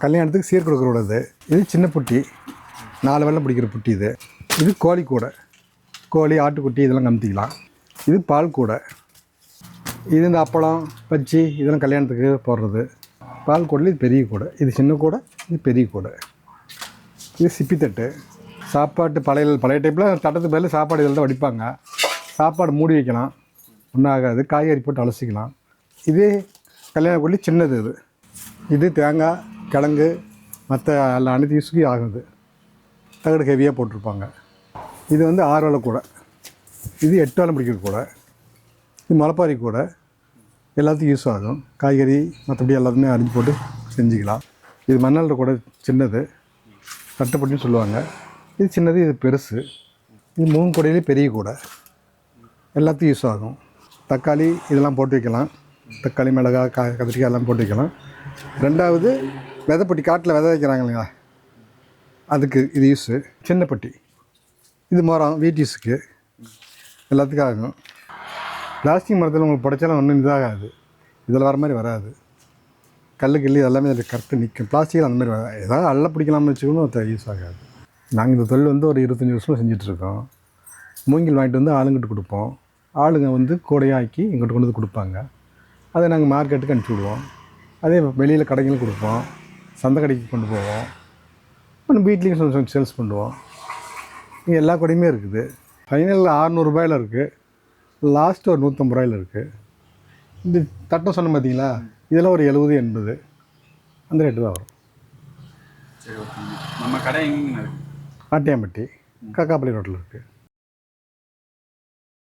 கல்யாணத்துக்கு சீர் கொடுக்குறது. இது சின்ன புட்டி, 4 வெள்ளம் பிடிக்கிற புட்டி. இது கோழி கூடை, கோழி ஆட்டுக்குட்டி இதெல்லாம் கமுத்திக்கலாம். இது பால் கூடை. இது இந்த அப்பளம் பச்சி இதெல்லாம் கல்யாணத்துக்கு போடுறது. பால் கூடையில் இது பெரிய கூடை, இது சின்ன கூடை, இது பெரிய கூடை. இது சிப்பி தட்டு, சாப்பாட்டு பழைய டைப்பில் தட்டத்து பேரில் சாப்பாடு இதில் தான் வடிப்பாங்க. சாப்பாடு மூடி வைக்கலாம், ஒன்றும் ஆகாது. காய்கறி போட்டு அலசிக்கலாம். இதே கல்யாண கூடலி சின்னது. இது தேங்காய் கிழங்கு மற்ற எல்லாம் அனைத்து யூஸுக்கு ஆகுது. தகடு ஹெவியாக போட்டிருப்பாங்க. இது 6 வேளை கூடை. இது 8 வேளை பிடிக்கிற கூடை. இது முளைப்பாரி கூடை, எல்லாத்துக்கும் யூஸ் ஆகும். காய்கறி மற்றபடி எல்லாத்துமே அரிஞ்சு போட்டு செஞ்சுக்கலாம். இது மண்ணல்ற கூடை சின்னது, தட்டைப்பட்டின்னு சொல்லுவாங்க. இது சின்னது, இது பெருசு. இது 3 கூடையிலே பெரிய கூடை, எல்லாத்துக்கும் யூஸ் ஆகும். தக்காளி இதெல்லாம் போட்டு வைக்கலாம். தக்காளி மிளகாய் கத்திரிக்காய் எல்லாம் போட்டு வைக்கலாம். 2வது விதைப்பட்டி, காட்டில் விதை வைக்கிறாங்க இல்லைங்களா, அதுக்கு இது யூஸு. சின்ன பட்டி, இது மரம் வீட்டு யூஸுக்கு எல்லாத்துக்கும் ஆகும். பிளாஸ்டிக் மரத்தில் உங்களுக்கு புடைச்சாலும் ஒன்றும் இதாகாது, இதில் வர மாதிரி வராது. கல் எல்லாமே அதில் கரெக்டாக நிற்கும். பிளாஸ்டிக்கில் அந்த மாதிரி வராது. ஏதாவது அள்ள பிடிக்கலாம்னு வச்சுக்கணும், அது யூஸ் ஆகாது. நாங்கள் இந்த தொழில் ஒரு 25 வருஷமாக செஞ்சிட்ருக்கோம். மூங்கில் வாங்கிட்டு ஆளுங்கிட்ட கொடுப்போம். ஆளுங்க கூடையாக்கி எங்கிட்ட கொண்டு வந்து கொடுப்பாங்க. அதை நாங்கள் மார்க்கெட்டுக்கு அனுப்பிச்சி விடுவோம். அதே வெளியில் கடைகளும் கொடுப்போம், சந்தை கடைக்கு கொண்டு போவோம். அப்புறம் வீட்லேயும் சேல்ஸ் பண்ணுவோம். இங்கே எல்லா கூடையுமே இருக்குது. ஃபைனலில் 600 ரூபாயில் இருக்குது, லாஸ்ட்டு ஒரு 150 ரூபாயில் இருக்குது. இந்த தட்டம் சொன்ன பார்த்தீங்களா, இதெல்லாம் ஒரு 70-80 அந்த ரேட்டு தான் வரும். சரி, ஓகே. நம்ம கடை எங்கேங்க இருக்குது? ஆட்டியாம்பட்டி, காக்காப்பள்ளி ரோட்டில் இருக்குது.